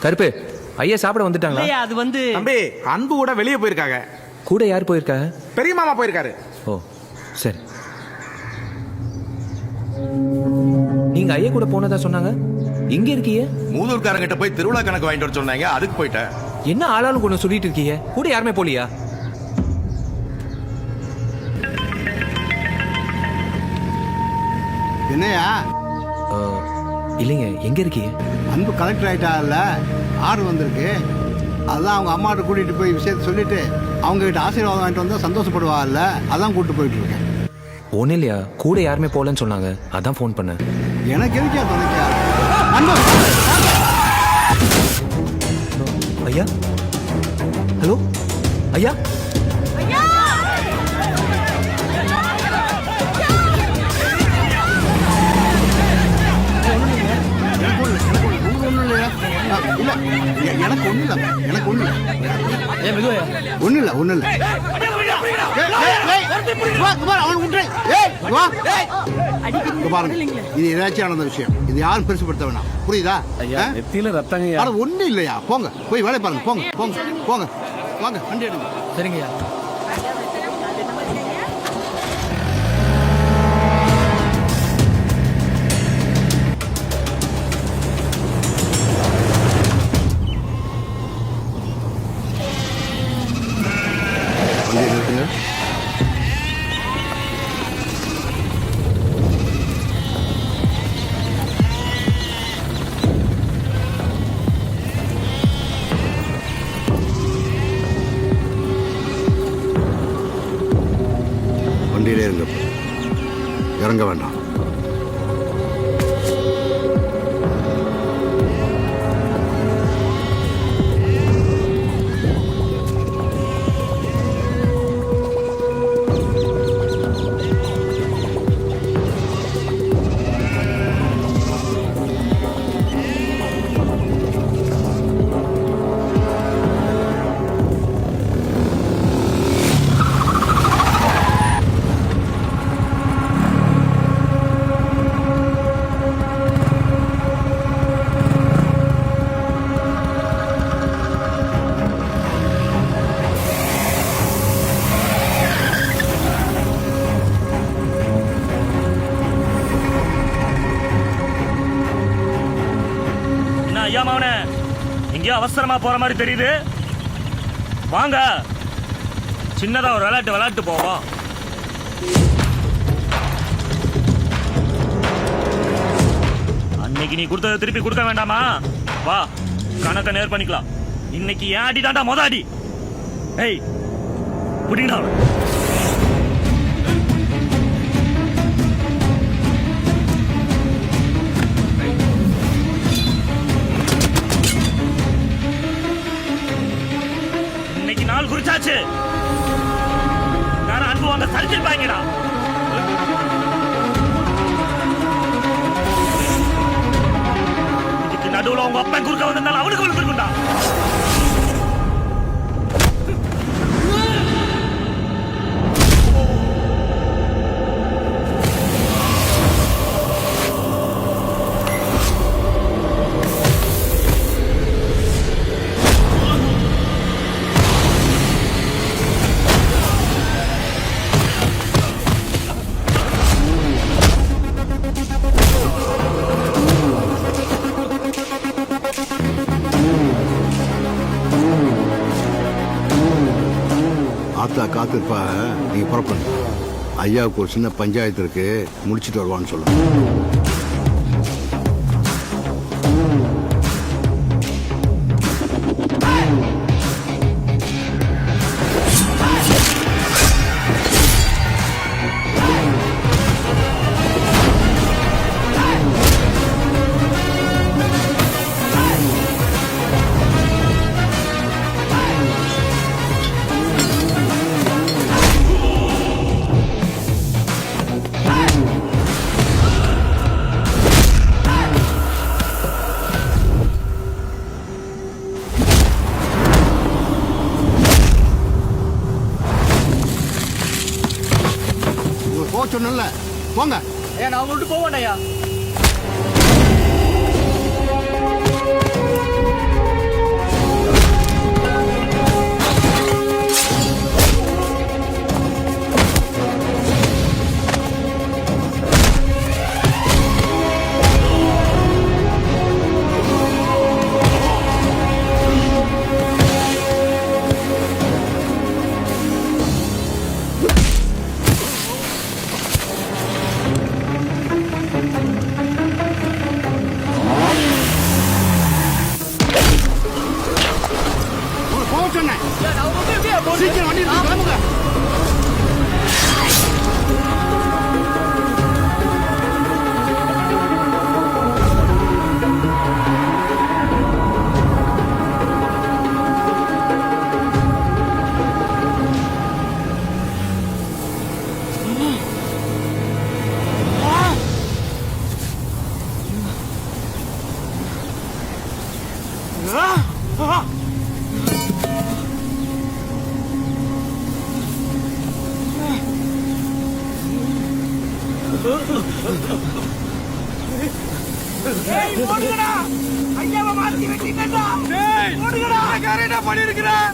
கருப்பு ஐயா சாப்பிட வந்துட்டாங்களா? இல்லையா, அது வந்து தம்பி அன்பு கூட வெளியே போயிருக்காங்க. கூட யார் போயிருக்காங்க? பெரிய மாமா போயிருக்காரு. ஓ சரி. நீங்க ஐயா கூட போனதா சொன்னாங்க. எங்க இருக்கீங்க? மூதூர்காரங்கிட்ட போய் திருவிழா கணக்கு வாங்கிட்டு வர சொன்னாங்க, அதுக்கு போயிட்டேன். என்ன ஆளாலும் கொண்டு சொல்லிட்டு இருக்கீங்க? கூட யாருமே போலியா? என்னையா? இல்லைங்க, எங்க இருக்கீங்க? அன்பு கலெக்டர் ஆயிட்டால, ஆர்டர் வந்திருக்கு. அதான் அவங்க அம்மாட்ட கூட்டிட்டு போய் விஷயத்த சொல்லிட்டு அவங்க கிட்ட ஆசீர்வாதம் வாங்கிட்டு வந்தா சந்தோஷப்படுவாள்ல, அதான் கூட்டிட்டு போயிட்டு இருக்கேன். ஒன்னும் இல்லையா, கூட யாருமே போலன்னு சொன்னாங்க, அதான் ஃபோன் பண்ணேன். எனக்கு இருக்கா துணைக்கா? அன்பு ஐயா, ஹலோ ஐயா. எனக்கு ஒண்ணு இல்ல, எனக்கு ஒண்ணு இல்ல, ஒண்ணு இல்ல. பாருங்க, இது ஏதாச்சும் நடந்த விஷயம். இது யாரும் பெருசுப்படுத்த வேணாம், புரியுதா? ஒண்ணு இல்லையா, போங்க போய் வேலை பாருங்க. போங்க போங்க போங்க வாங்க, வண்டி எடுங்க. சரிங்கய்யா. வண்டி நிறுத்துங்க. வண்டியிலே இருங்க, இறங்க வேண்டாம். ஐயா மாவனே, எங்கேயோ அவசரமா போற மாதிரி தெரியுது. வாங்க, சின்னதா ஒரு விளையாட்டு போவோம். அன்னைக்கு நீ கொடுத்ததை திருப்பி கொடுக்க வேண்டாமா? வா, கணக்க நேர் பண்ணிக்கலாம். இன்னைக்கு ஏன் அடி தாண்டா மொத அடி. ஏய் புடிங்கடா. நாள் குறிச்சாச்சு. நான் அன்பு வாங்க சரிச்சிருப்பாங்கடா. இதுக்கு நடுவுல உங்க அப்பா குறுக்க வந்ததால அவனுக்கு விழுந்துருக்குண்டா. ஆத்தா காத்திருப்பா, நீங்க புறப்படணும். ஐயாவுக்கு ஒரு சின்ன பஞ்சாயத்து இருக்கு, முடிச்சுட்டு வருவான்னு சொல்லுங்க. சொன்னல போங்க. ஏன் நான் விட்டு போவேன்யா? சீக்கிரம் வண்டி எடுத்து கிளம்புங்க. பண்ணிருக்கிறேன்